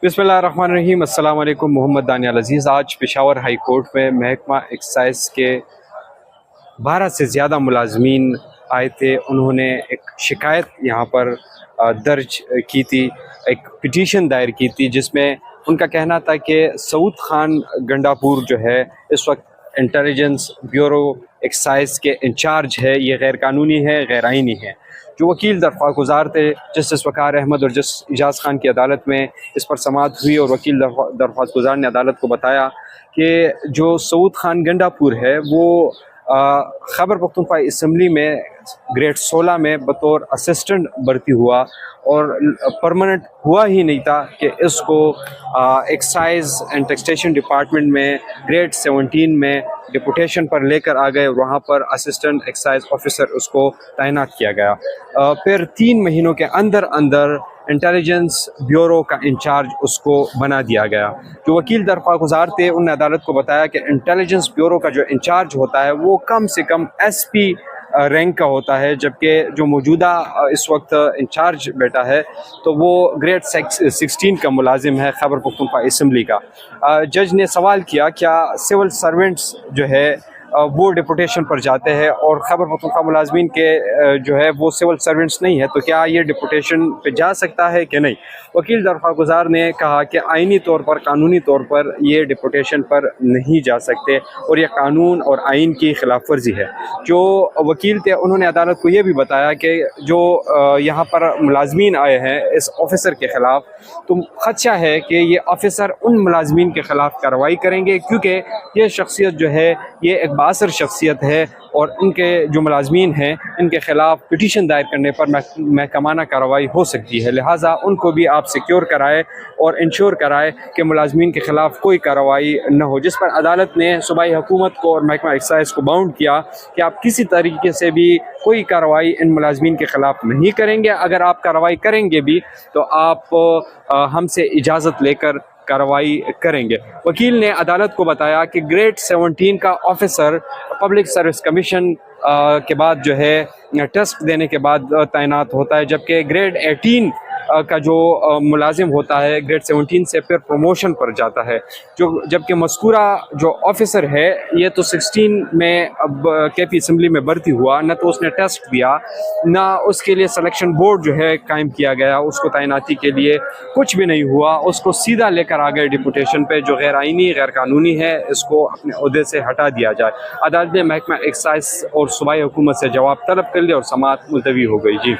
बिस्मिल्लाहिर्रहमानिर्रहीम। अस्सलाम वालेकुम। मोहम्मद दानियाल अजीज़। आज पेशावर हाई कोर्ट में महकमा एक्साइज के 12 से ज़्यादा मुलाजमीन आए थे। उन्होंने एक शिकायत यहाँ पर दर्ज की थी, एक पिटीशन दायर की थी, जिसमें उनका कहना था कि सऊद खान गंडापुर जो है इस वक्त इंटेलिजेंस ब्यूरो एक्साइज के इंचार्ज है, ये गैर कानूनी है, गैर आइनी है। जो वकील दरख्वास्त गुजार थे जस्टिस वक़ार अहमद और जस्टिस इजाज़ खान की अदालत में इस पर समाअत हुई और वकील दरख्वास्त गुजार ने अदालत को बताया कि जो सऊद खान गंडापुर है वो खैबर पख्तूनख्वा असम्बली में ग्रेड 16 में बतौर असिस्टेंट भर्ती हुआ और परमानेंट हुआ ही नहीं था कि इसको एक्साइज एंड टैक्सेशन डिपार्टमेंट में ग्रेड 17 में डिपुटेशन पर लेकर आ गए और वहाँ पर असिस्टेंट एक्साइज ऑफिसर उसको तैनात किया गया। फिर 3 महीनों के अंदर अंदर इंटेलिजेंस ब्यूरो का इंचार्ज उसको बना दिया गया। जो वकील दरख्वास्त गुजार थे उन्होंने अदालत को बताया कि इंटेलिजेंस ब्यूरो का जो इंचार्ज होता है वो कम से कम एसपी रैंक का होता है, जबकि जो मौजूदा इस वक्त इंचार्ज बैठा है तो वो ग्रेड 16 का मुलाजिम है खैबर पख्तूनख्वा असम्बली का। जज ने सवाल किया क्या सिविल सर्वेंट्स जो है वो डिपुटेशन पर जाते हैं और खैबर पख्तूनख्वा मुलाजमीन के जो है वो सिविल सर्वेंट्स नहीं है, तो क्या ये डिपुटेशन पे जा सकता है कि नहीं। वकील दरख्वास्त गुजार ने कहा कि आइनी तौर पर, कानूनी तौर पर ये डिपुटेशन पर नहीं जा सकते और ये कानून और आइन की खिलाफ वर्जी है। जो वकील थे उन्होंने अदालत को ये भी बताया कि जो यहाँ पर मुलाजमीन आए हैं इस ऑफिसर के ख़िलाफ़, तो ख़दशा है कि ये ऑफिसर उन मुलाजमीन के ख़िलाफ़ कार्रवाई करेंगे, क्योंकि ये शख्सियत जो है ये एक बासर शख्सियत है और इनके जो मुलाजमीन हैं इनके ख़िलाफ़ पिटीशन दायर करने पर महकमाना कार्रवाई हो सकती है। लिहाजा उनको भी आप सिक्योर कराए और इंश्योर कराए कि मुलाजमीन के ख़िलाफ़ कोई कार्रवाई न हो, जिस पर अदालत ने सूबाई हुकूमत को और महकमा एक्साइज को बाउंड किया कि आप किसी तरीके से भी कोई कार्रवाई इन मुलाजमीन के ख़िलाफ़ नहीं करेंगे। अगर आप कार्रवाई करेंगे भी तो आप हमसे इजाज़त लेकर कार्रवाई करेंगे। वकील ने अदालत को बताया कि ग्रेड 17 का ऑफिसर पब्लिक सर्विस कमीशन के बाद जो है टेस्ट देने के बाद तैनात होता है, जबकि ग्रेड 18 का जो मुलाजिम होता है ग्रेड 17 से फिर प्रमोशन पर जाता है। जबकि मज़कूरा जो ऑफिसर है ये तो 16 में अब केपी असम्बली में भर्ती हुआ, न तो उसने टेस्ट दिया ना उसके लिए सिलेक्शन बोर्ड जो है कायम किया गया, उसको तैनाती के लिए कुछ भी नहीं हुआ, उसको सीधा लेकर आ गए डिपुटेशन पे, जो गैर आइनी गैर कानूनी है, इसको अपने ओहदे से हटा दिया जाए। अदालत ने महकमा एक्साइज और सूबाई हुकूमत से जवाब तलब कर लिया और समाअत मुलतवी हो गई। जी।